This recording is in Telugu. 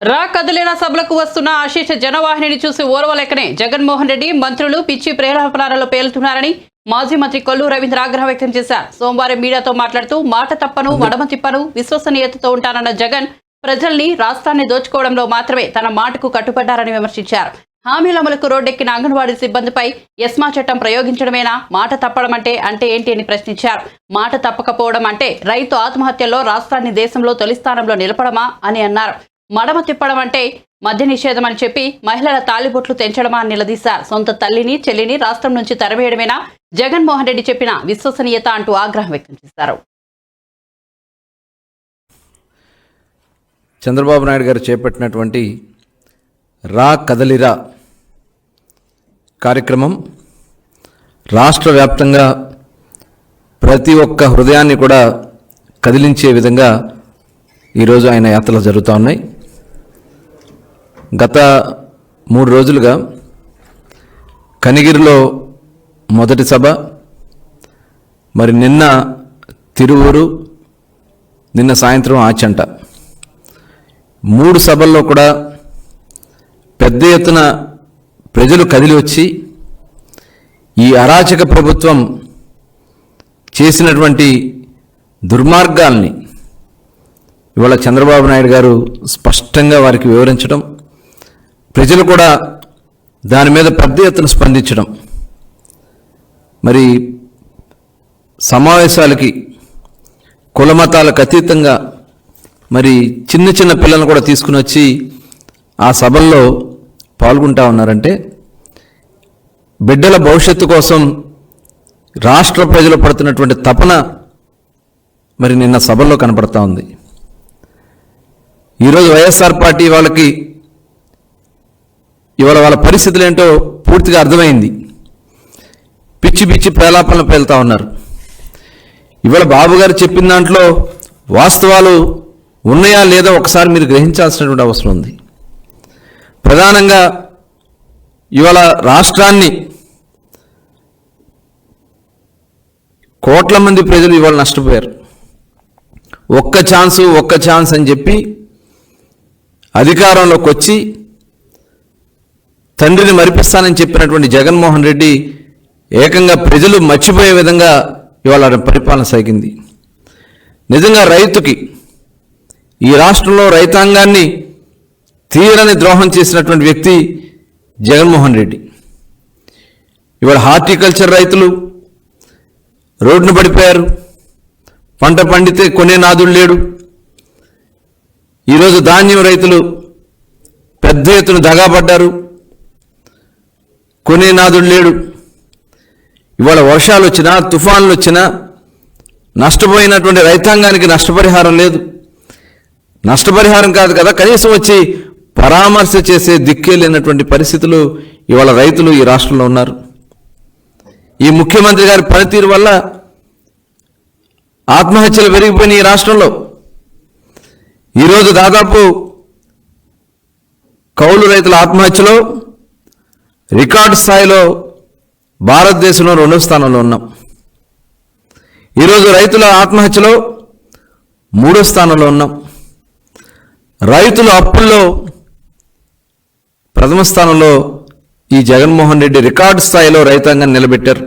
రా కదిలిన సభలకు వస్తున్న ఆశీష జనవాహినిని చూసి ఓర్వలేకనే జగన్మోహన్ రెడ్డి మంత్రులు పిచ్చి ప్రేరేపణలో పేలుతున్నారని మాజీ మంత్రి కొల్లు రవీంద్ర ఆగ్రహం వ్యక్తం చేశారు. సోమవారం మీడియాతో మాట్లాడుతూ మాట తప్పను మడమ తిప్పను విశ్వసనీయతతో ఉంటానన్న జగన్ ప్రజల్ని రాష్ట్రాన్ని దోచుకోవడంలో మాత్రమే తన మాటకు కట్టుబడ్డారని విమర్శించారు. హామీల అమలుకు రోడ్డెక్కిన అంగన్వాడీ సిబ్బందిపై ఎస్మా చట్టం ప్రయోగించడమేనా మాట తప్పడం అంటే ఏంటి అని ప్రశ్నించారు. మాట తప్పకపోవడం అంటే రైతు ఆత్మహత్యల్లో రాష్ట్రాన్ని దేశంలో తొలి స్థానంలో నిలపడమా అని అన్నారు. మడమ తిప్పడం అంటే మద్య నిషేధం అని చెప్పి మహిళల తాలిబొట్లు తెంచడమా అని నిలదీశారు. సొంత తల్లిని చెల్లిని రాష్ట్రం నుంచి తరివేయడమేనా జగన్మోహన్ రెడ్డి చెప్పిన విశ్వసనీయత అంటూ ఆగ్రహం వ్యక్తం చేశారు. చంద్రబాబు నాయుడు గారు చేపట్టినటువంటి రా కదలిరా కార్యక్రమం రాష్ట్ర వ్యాప్తంగా ప్రతి ఒక్క హృదయాన్ని కూడా కదిలించే విధంగా ఈరోజు ఆయన యాత్రలు జరుగుతూ ఉన్నాయి. గత 3 రోజులుగా కనిగిరిలో మొదటి సభ, మరి నిన్న తిరువూరు, నిన్న సాయంత్రం ఆచంట 3 సభల్లో కూడా పెద్ద ఎత్తున ప్రజలు కదిలి వచ్చి ఈ అరాచక ప్రభుత్వం చేసినటువంటి దుర్మార్గాల్ని ఇవాళ చంద్రబాబు నాయుడు గారు స్పష్టంగా వారికి వివరించడం, ప్రజలు కూడా దాని మీద పెద్ద ఎత్తున స్పందించడం, మరి సమావేశాలకి కులమతాలకు అతీతంగా మరి చిన్న చిన్న పిల్లలను కూడా తీసుకుని వచ్చి ఆ సభల్లో పాల్గొంటా ఉన్నారంటే బిడ్డల భవిష్యత్తు కోసం రాష్ట్ర ప్రజలు పడుతున్నటువంటి తపన మరి నిన్న సభల్లో కనపడతా ఉంది. ఈరోజు వైఎస్ఆర్ పార్టీ వాళ్ళకి ఇవాళ వాళ్ళ పరిస్థితులు ఏంటో పూర్తిగా అర్థమైంది. పిచ్చి పిచ్చి ప్రేలాపనలు పేలుతా ఉన్నారు. ఇవాళ బాబు గారు చెప్పిన దాంట్లో వాస్తవాలు ఉన్నాయా లేదా ఒకసారి మీరు గ్రహించాల్సినటువంటి అవసరం ఉంది. ప్రధానంగా ఇవాళ రాష్ట్రాన్ని కోట్ల మంది ప్రజలు ఇవాళ నష్టపోయారు. ఒక్క ఛాన్స్ అని చెప్పి అధికారంలోకి వచ్చి తండ్రిని మరిపిస్తానని చెప్పినటువంటి జగన్మోహన్ రెడ్డి ఏకంగా ప్రజలు మర్చిపోయే విధంగా ఇవాళ పరిపాలన సాగింది. నిజంగా రైతుకి, ఈ రాష్ట్రంలో రైతాంగాన్ని తీరని ద్రోహం చేసినటువంటి వ్యక్తి జగన్మోహన్ రెడ్డి. ఇవాళ హార్టికల్చర్ రైతులు రోడ్డున పడిపోయారు. పంట పండితే కొనే నాదుడు లేడు. ఈరోజు ధాన్యం రైతులు పెద్ద ఎత్తున దగాపడ్డారు, కొనే నాదుడు లేడు. ఇవాళ వర్షాలు వచ్చినా తుఫాన్లు వచ్చినా నష్టపోయినటువంటి రైతాంగానికి నష్టపరిహారం లేదు. నష్టపరిహారం కాదు కదా, కనీసం వచ్చి పరామర్శ చేసే దిక్కే లేనటువంటి పరిస్థితులు ఇవాళ రైతులు ఈ రాష్ట్రంలో ఉన్నారు. ఈ ముఖ్యమంత్రి గారి పనితీరు వల్ల ఆత్మహత్యలు పెరిగిపోయినాయి ఈ రాష్ట్రంలో. ఈరోజు దాదాపు కౌలు రైతుల ఆత్మహత్యలో రికార్డు స్థాయిలో భారతదేశంలో 2వ స్థానంలో ఉన్నాం. ఈరోజు రైతుల ఆత్మహత్యలో 3వ స్థానంలో ఉన్నాం. రైతుల అప్పుల్లో 1వ స్థానంలో ఈ జగన్మోహన్ రెడ్డి రికార్డు స్థాయిలో రైతాంగాన్ని నిలబెట్టారు.